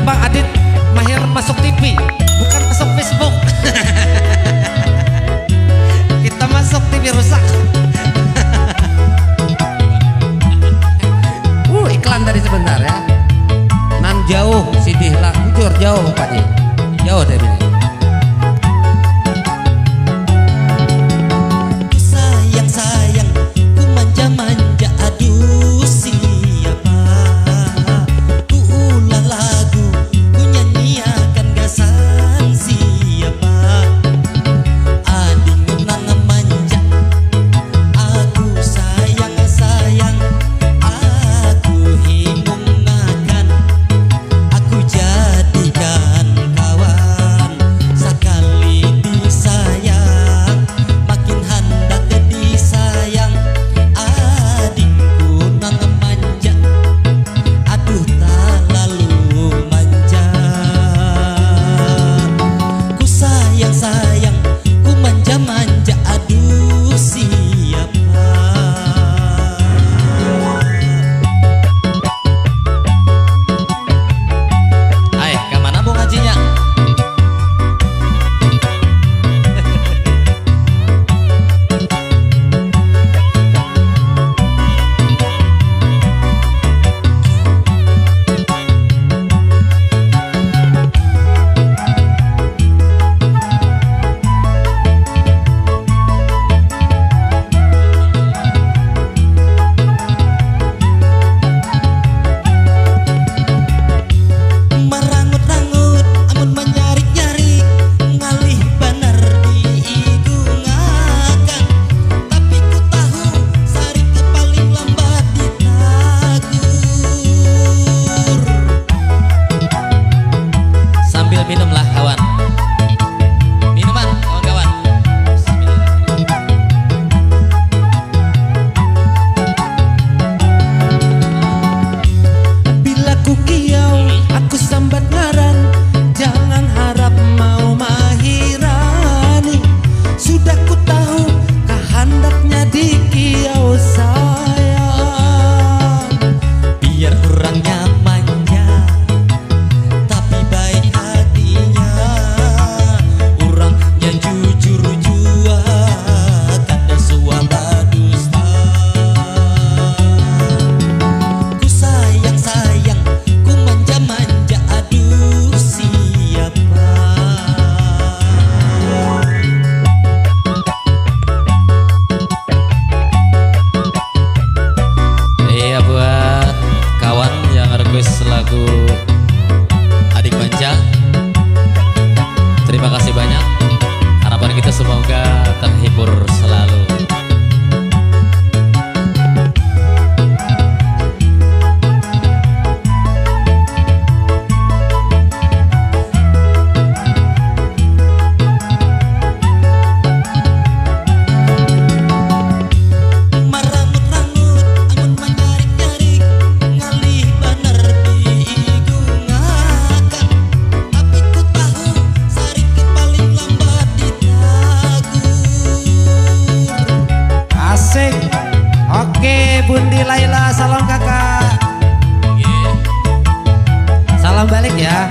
Bang Adit mahir masuk TV, bukan masuk Facebook. Kita masuk TV rusak. Iklan tadi sebentar ya. Nan jauh sidih lah, jujur jauh Pak Ji. Jauh dari ini. Sayang, ku manja-manja, aduh siapa. Ku ulang lagu, ku nyanyiakan gasan siapa. Adik nang manja, aku sayang, aku himungakan, aku jadikan kawan. Sekali disayang, makin hendak disayang. Adikku nang manja, aduh tak lalu manja. Ku sayang, ku manja-manja, aduh siapa. Hai, kemana bu ngajinya? Merangut-rangut, amun menyarik-nyarik, ngalih banar diigungakan. Tapi ku tahu, sarik ke paling lambat ditagur. Sambil minumlah kawan. Minuman kawan-kawan. Bila ku kiau, aku sambat ngaran, jangan harap mau mahirani. Sudah ku tahu kehendaknya di kiau sayang. Biar orangnya manja, tapi baik hatinya. Orang yang jujur jua, kada suara dusta. Ku sayang, ku manja-manja, aduh siapa. Iya buat kawan yang request lagu Adik Manja, terima kasih banyak. Harapan kita semoga terhibur selalu. Merangut-rangut, amun menyarik-nyarik, ngalih banar diigungakan. Tapi ku tahu, sarik ke paling lambat ditagur. Asik. Oke, Bundi Laila, salam kakak. Salam balik ya.